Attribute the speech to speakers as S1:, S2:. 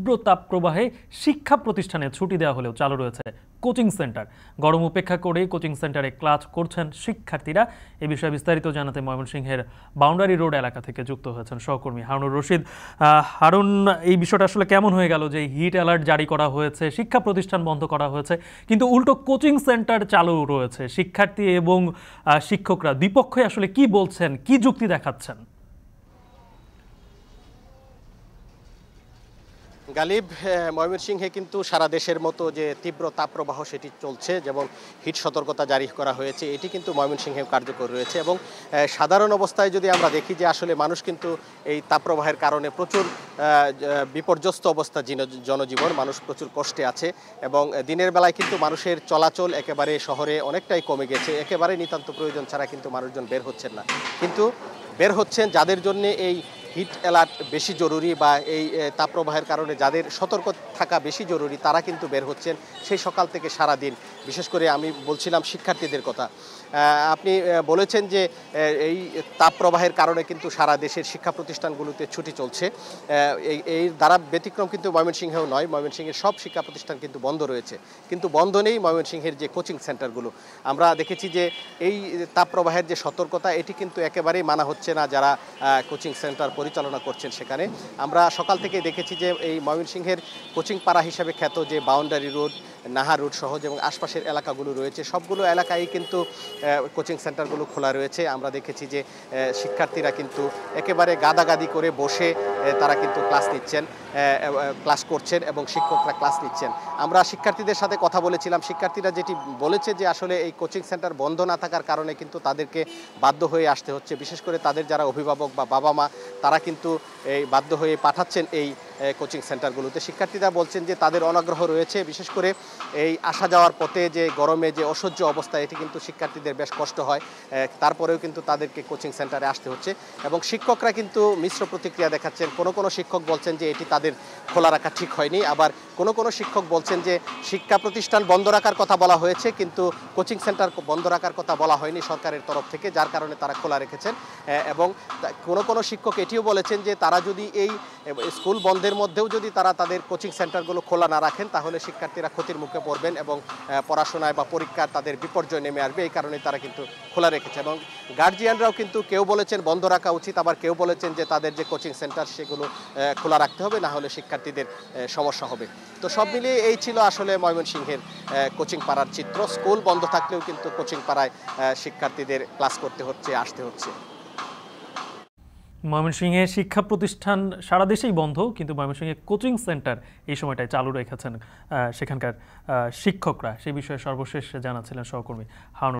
S1: তীব্র তাপপ্রবাহে শিক্ষা প্রতিষ্ঠানে ছুটি দেওয়া হলেও চালু রয়েছে কোচিং সেন্টার। গরম উপেক্ষা করে কোচিং সেন্টারে ক্লাস করছেন শিক্ষার্থীরা। এ বিষয়ে বিস্তারিত জানাতে ময়মনসিংহের বাউন্ডারি রোড এলাকা থেকে যুক্ত হয়েছেন সহকর্মী হারুনুর রশিদ। হারুন, এই বিষয়টা আসলে কেমন হয়ে গেল যে হিট অ্যালার্ট জারি করা হয়েছে, শিক্ষা প্রতিষ্ঠান বন্ধ করা হয়েছে, কিন্তু উল্টো কোচিং সেন্টার চালু রয়েছে? শিক্ষার্থী এবং শিক্ষকরা দ্বিপক্ষই আসলে কি বলছেন, কি যুক্তি দেখাচ্ছেন?
S2: গালিব, ময়মনসিংহে কিন্তু সারা দেশের মতো যে তীব্র তাপপ্রবাহ সেটি চলছে, যেমন হিট সতর্কতা জারি করা হয়েছে, এটি কিন্তু ময়মনসিংহে কার্যকর রয়েছে। এবং সাধারণ অবস্থায় যদি আমরা দেখি যে আসলে মানুষ কিন্তু এই তাপপ্রবাহের কারণে প্রচুর বিপর্যস্ত অবস্থা, জনজীবন, মানুষ প্রচুর কষ্টে আছে। এবং দিনের বেলায় কিন্তু মানুষের চলাচল একেবারে শহরে অনেকটাই কমে গেছে, একেবারে নিতান্ত প্রয়োজন ছাড়া কিন্তু মানুষজন বের হচ্ছেন না। কিন্তু বের হচ্ছেন যাদের জন্য এই হিট অ্যালার্ট বেশি জরুরি বা এই তাপপ্রবাহের কারণে যাদের সতর্ক থাকা বেশি জরুরি, তারা কিন্তু বের হচ্ছেন সেই সকাল থেকে সারা দিন। বিশেষ করে আমি বলছিলাম শিক্ষার্থীদের কথা। আপনি বলেছেন যে এই তাপপ্রবাহের কারণে কিন্তু সারা দেশের শিক্ষা প্রতিষ্ঠানগুলোতে ছুটি চলছে। এই দ্বারা ব্যতিক্রম কিন্তু ময়মনসিংহেও নয়, ময়মনসিংহের সব শিক্ষা প্রতিষ্ঠান কিন্তু বন্ধ রয়েছে। কিন্তু বন্ধ নেই ময়মনসিংহের যে কোচিং সেন্টারগুলো। আমরা দেখেছি যে এই তাপপ্রবাহের যে সতর্কতা, এটি কিন্তু একেবারেই মানা হচ্ছে না যারা কোচিং সেন্টার পরিচালনা করছেন সেখানে। আমরা সকাল থেকে দেখেছি যে এই ময়মনসিংহের কোচিং পাড়া হিসেবে খ্যাত যে বাউন্ডারি রোড, নাহার রোড সহ এবং আশপাশের এলাকাগুলো রয়েছে, সবগুলো এলাকায় কিন্তু কোচিং সেন্টারগুলো খোলা রয়েছে। আমরা দেখেছি যে শিক্ষার্থীরা কিন্তু একেবারে গাদাগাদি করে বসে তারা কিন্তু ক্লাস করছেন এবং শিক্ষকরা ক্লাস নিচ্ছেন। আমরা শিক্ষার্থীদের সাথে কথা বলেছিলাম, শিক্ষার্থীরা যেটি বলেছে যে আসলে এই কোচিং সেন্টার বন্ধ না থাকার কারণে কিন্তু তাদেরকে বাধ্য হয়ে আসতে হচ্ছে। বিশেষ করে তাদের যারা অভিভাবক বা বাবা মা, তারা কিন্তু এই বাধ্য হয়ে পাঠাচ্ছেন এই কোচিং সেন্টারগুলোতে। শিক্ষার্থীরা বলছেন যে তাদের অনাগ্রহ রয়েছে, বিশেষ করে এই আসা যাওয়ার পথে যে গরমে যে অসহ্য অবস্থা, এটি কিন্তু শিক্ষার্থীদের বেশ কষ্ট হয়। তারপরেও কিন্তু তাদেরকে কোচিং সেন্টারে আসতে হচ্ছে। এবং শিক্ষকরা কিন্তু মিশ্র প্রতিক্রিয়া দেখাচ্ছেন। কোনো শিক্ষক বলছেন যে এটি তাদের খোলা রাখা ঠিক হয়নি, আবার কোনো শিক্ষক বলছেন যে শিক্ষা প্রতিষ্ঠান বন্ধ রাখার কথা বলা হয়েছে, কিন্তু কোচিং সেন্টার বন্ধ রাখার কথা বলা হয়নি সরকারের তরফ থেকে, যার কারণে তারা খোলা রেখেছেন। এবং কোনো শিক্ষক এটিও বলেছেন যে তারা যদি এই স্কুল বন্ধের মধ্যেও যদি তারা তাদের কোচিং সেন্টারগুলো খোলা না রাখেন, তাহলে শিক্ষার্থীরা ক্ষতির মুখে পড়বেন এবং পড়াশোনায় বা পরীক্ষার তাদের বিপর্যয় নেমে আসবে। এই কারণে তারা কিন্তু খোলা রেখেছে। এবং গার্জিয়ানরাও কিন্তু কেউ বলেছেন বন্ধ রাখা উচিত, আবার কেউ বলেছেন যে তাদের যে কোচিং সেন্টার সেগুলো খোলা রাখতে হবে, না হলে শিক্ষার্থীদের সমস্যা হবে। তো সব মিলিয়ে এই ছিল আসলে ময়মনসিংহের কোচিং পাড়ার চিত্র। স্কুল বন্ধ থাকলেও কিন্তু কোচিং পাড়ায় শিক্ষার্থীদের ক্লাস করতে হচ্ছে, আসতে হচ্ছে।
S1: ময়মনসিংহে শিক্ষা প্রতিষ্ঠান সারা দেশেই বন্ধ, কিন্তু ময়মনসিংহে কোচিং সেন্টার এই সময়টায় চালু রেখেছেন সেখানকার শিক্ষকরা। সেই বিষয়ে সর্বশেষ জানাচ্ছিলেন সহকর্মী হারুনুর।